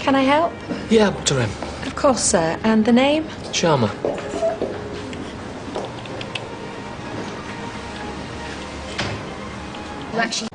Can I help? Yeah, I booked her in. Of course, sir. And the name? Sharma. Actually.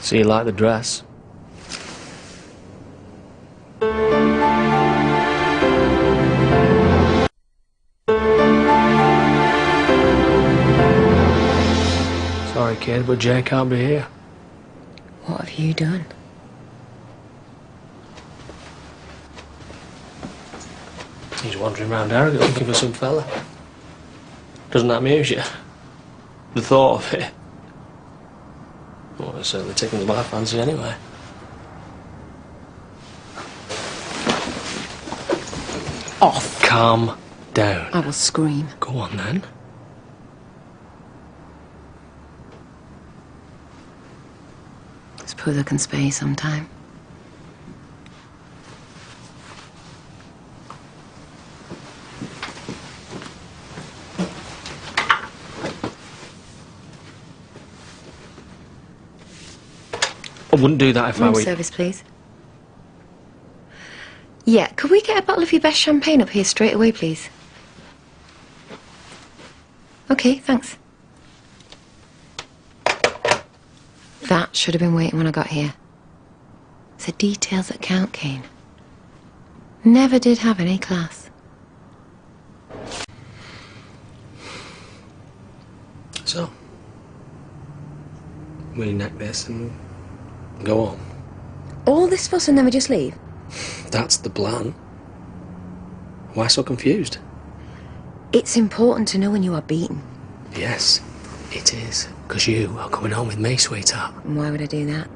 So you like the dress? Sorry, kid, but Jay can't be here. What have you done? He's wandering around Harrogate looking for some fella. Doesn't that amuse you? The thought of it? Well, it's certainly tickles my fancy anyway. Off. Calm down. I will scream. Go on then. Suppose I can spare you some time. I wouldn't do that if I Room were... service, please. Yeah, could we get a bottle of your best champagne up here straight away, please? Okay, thanks. That should have been waiting when I got here. It's the details that count, Cain. Never did have any class. So, we neck this and go on. All this fuss and then we just leave? That's the plan. Why so confused? It's important to know when you are beaten. Yes, it is. Because you are coming home with me, sweetheart. And why would I do that?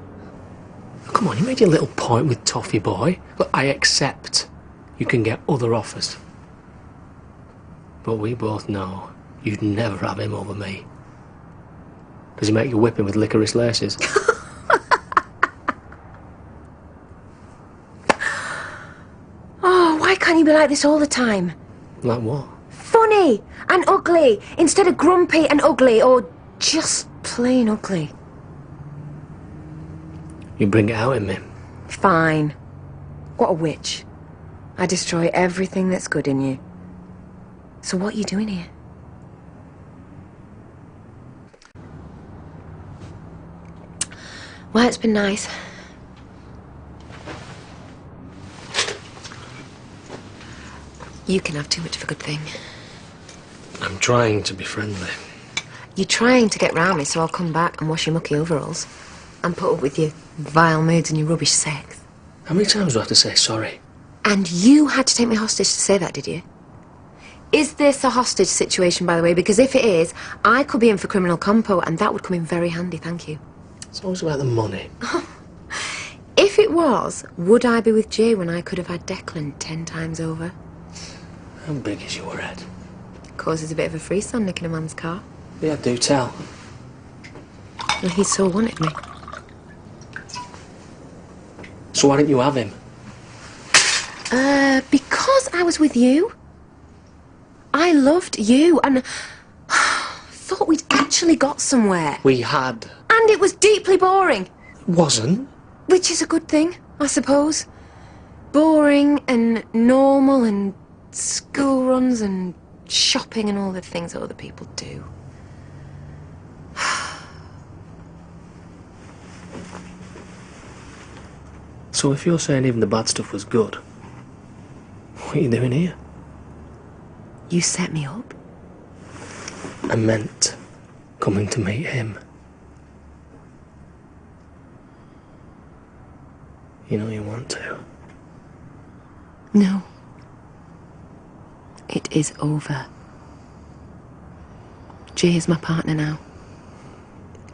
Oh, come on, you made your little point with Toffee Boy. Look, I accept you can get other offers. But we both know you'd never have him over me. Does he make you whipping with licorice laces? Oh, why can't you be like this all the time? Like what? Funny and ugly instead of grumpy and ugly or just plain ugly. You bring it out in me. Fine. What a witch. I destroy everything that's good in you. So what are you doing here? Well, it's been nice. You can have too much of a good thing. I'm trying to be friendly. You're trying to get round me, so I'll come back and wash your mucky overalls and put up with your vile moods and your rubbish sex. How many times do I have to say sorry? And you had to take me hostage to say that, did you? Is this a hostage situation, by the way? Because if it is, I could be in for criminal compo, and that would come in very handy, thank you. It's always about the money. If it was, would I be with Jay when I could have had Declan 10 times over? How big is your head? Causes a bit of a freestyle nicking a man's car. Yeah, do tell. Well, he so wanted me. So why didn't you have him? Because I was with you. I loved you and thought we'd actually got somewhere. We had. And it was deeply boring. Wasn't. Which is a good thing, I suppose. Boring and normal and school runs and shopping and all the things other people do. So if you're saying even the bad stuff was good, what are you doing here? You set me up. I meant coming to meet him. You know you want to. No. It is over. Jay is my partner now.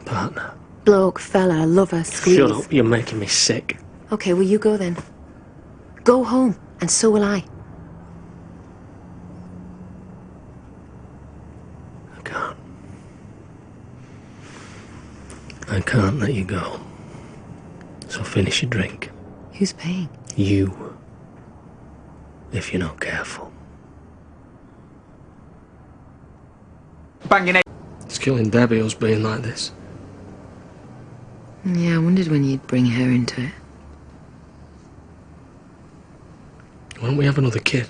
Partner? Bloke, fella, lover, squeeze. Shut up, you're making me sick. Okay, well, you go then. Go home, and so will I. I can't. I can't let you go. So finish your drink. Who's paying? You. If you're not careful. Banging it. It's killing Debbie us being like this. Yeah, I wondered when you'd bring her into it. Why don't we have another kid?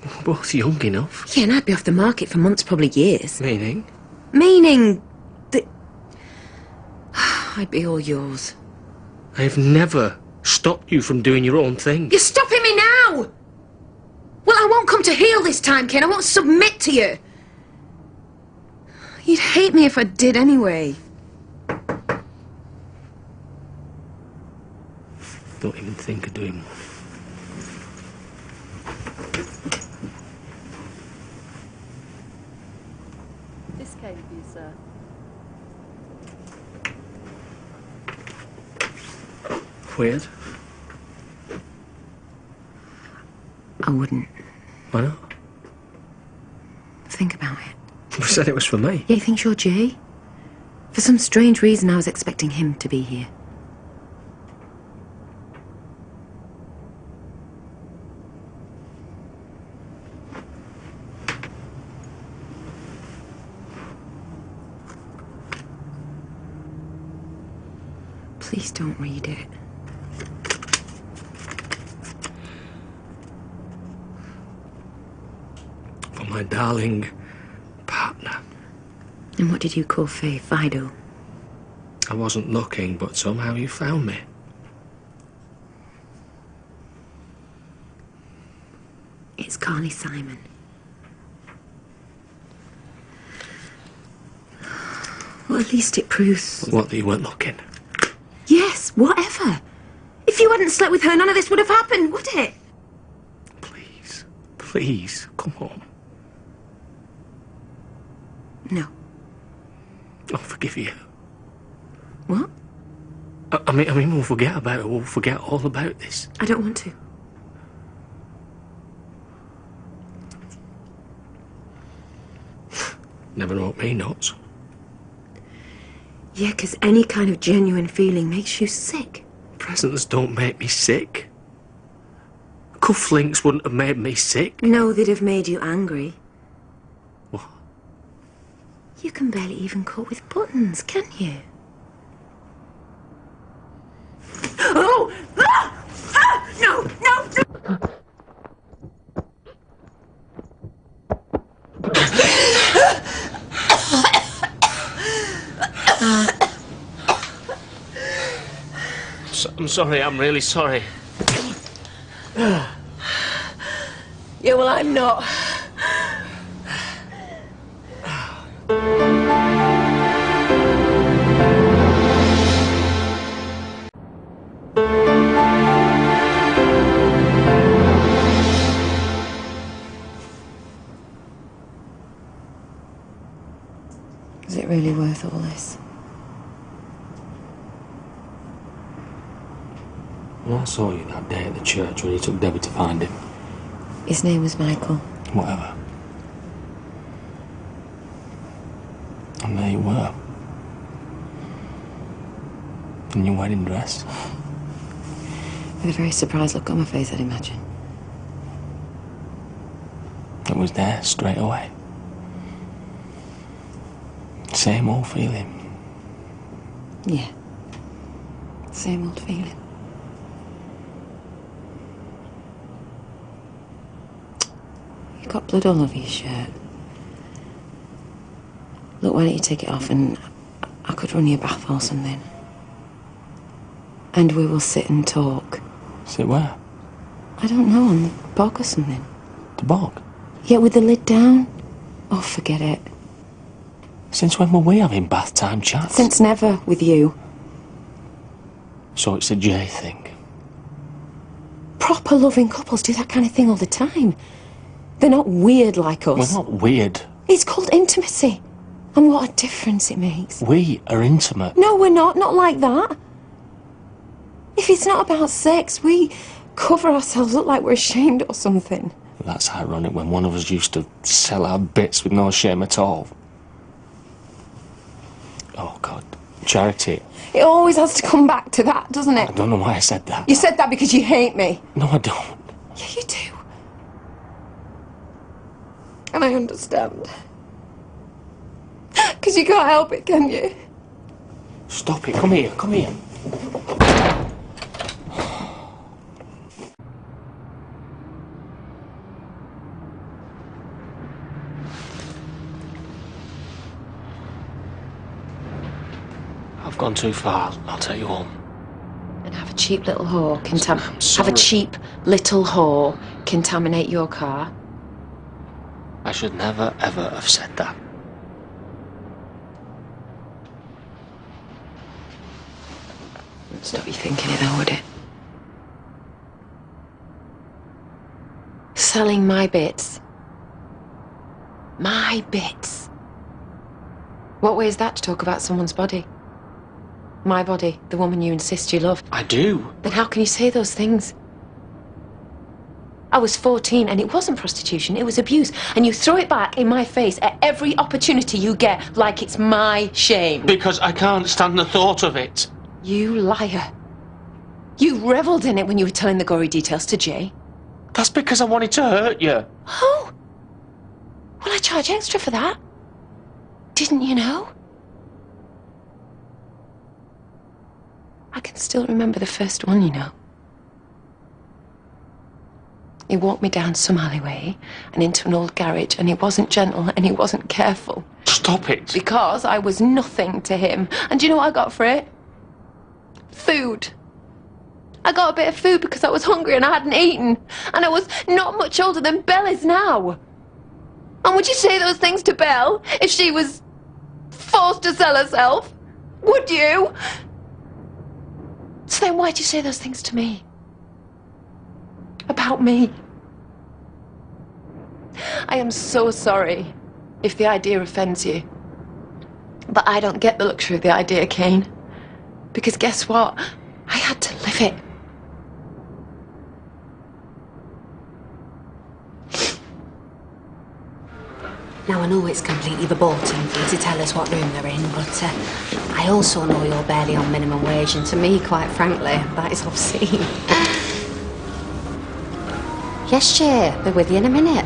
We're both young enough. Yeah, and I'd be off the market for months, probably years. Meaning? Meaning that I'd be all yours. I've never stopped you from doing your own thing. You're stopping me now! Well, I won't come to heel this time, Cain. I won't submit to you. You'd hate me if I did anyway. Don't even think of doing one. This came for you, sir. Weird. I wouldn't. Why not? Think about it. You said it was for me. Yeah, he thinks you're Jay? For some strange reason, I was expecting him to be here. Please don't read it. For my darling partner. And what did you call Faye? Fido? I wasn't looking, but somehow you found me. It's Carly Simon. Well, at least it proves... What, that you weren't looking? Yes, whatever. If you hadn't slept with her, none of this would have happened, would it? Please. Please, come on. No. I'll forgive you. What? I mean, we'll forget about it. We'll forget all about this. I don't want to. Never wrote me nuts. Yeah, 'cause any kind of genuine feeling makes you sick. Presents don't make me sick. Cufflinks wouldn't have made me sick. No, they'd have made you angry. What? You can barely even cut with buttons, can you? Oh! Ah! Ah! No! No! No! I'm sorry, I'm really sorry. Yeah, well, I'm not. Is it really worth all this? Well, I saw you that day at the church when you took Debbie to find him. His name was Michael. Whatever. And there you were. In your wedding dress. With a very surprised look on my face, I'd imagine. It was there straight away. Same old feeling. Yeah. Same old feeling. You got blood all over your shirt. Look, why don't you take it off and I could run you a bath or something? And we will sit and talk. Sit where? I don't know, on the bog or something. The bog? Yeah, with the lid down. Oh, forget it. Since when were we having bath time chats? Since never, with you. So it's a J thing. Proper loving couples do that kind of thing all the time. They're not weird like us. We're not weird. It's called intimacy. And what a difference it makes. We are intimate. No, we're not. Not like that. If it's not about sex, we cover ourselves up like we're ashamed or something. That's ironic when one of us used to sell our bits with no shame at all. Oh, God. Charity. It always has to come back to that, doesn't it? I don't know why I said that. You said that because you hate me. No, I don't. Yeah, you do. And I understand. Because you can't help it, can you? Stop it. Come here. Come here. I've gone too far. I'll take you home. And have a cheap little whore I'm sorry. have a cheap little whore contaminate your car. I should never, ever have said that. Wouldn't stop you thinking it though, would it? Selling my bits. My bits. What way is that to talk about someone's body? My body, the woman you insist you love. I do. Then how can you say those things? I was 14 and it wasn't prostitution, it was abuse. And you throw it back in my face at every opportunity you get like it's my shame. Because I can't stand the thought of it. You liar. You revelled in it when you were telling the gory details to Jay. That's because I wanted to hurt you. Oh? Well, I charge extra for that. Didn't you know? I can still remember the first one, you know. He walked me down some alleyway and into an old garage, and he wasn't gentle and he wasn't careful. Stop it. Because I was nothing to him. And do you know what I got for it? Food. I got a bit of food because I was hungry and I hadn't eaten. And I was not much older than Belle is now. And would you say those things to Belle if she was forced to sell herself? Would you? So then why'd you say those things to me? About me? I am so sorry if the idea offends you. But I don't get the luxury of the idea, Cain. Because guess what? I had to live it. Now, I know it's completely verboten for you to tell us what room they're in, but I also know you're barely on minimum wage, and to me, quite frankly, that is obscene. Yes, Jay, they're with you in a minute.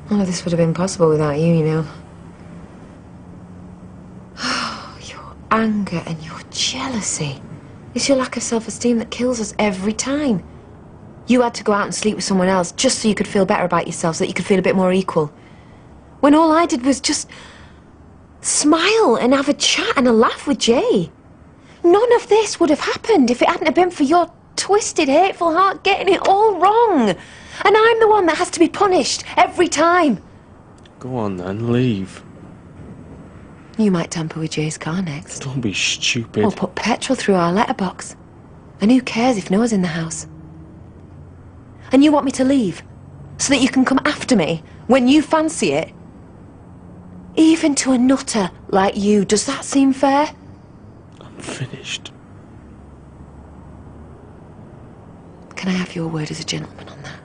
None of this would have been possible without you, you know. Your anger and your jealousy. It's your lack of self-esteem that kills us every time. You had to go out and sleep with someone else just so you could feel better about yourself, so that you could feel a bit more equal. When all I did was just smile and have a chat and a laugh with Jay. None of this would have happened if it hadn't have been for your twisted, hateful heart getting it all wrong. And I'm the one that has to be punished every time. Go on then, leave. You might tamper with Jay's car next. Don't be stupid. Or put petrol through our letterbox. And who cares if Noah's in the house? And you want me to leave so that you can come after me when you fancy it? Even to a nutter like you, does that seem fair? I'm finished. Can I have your word as a gentleman on that?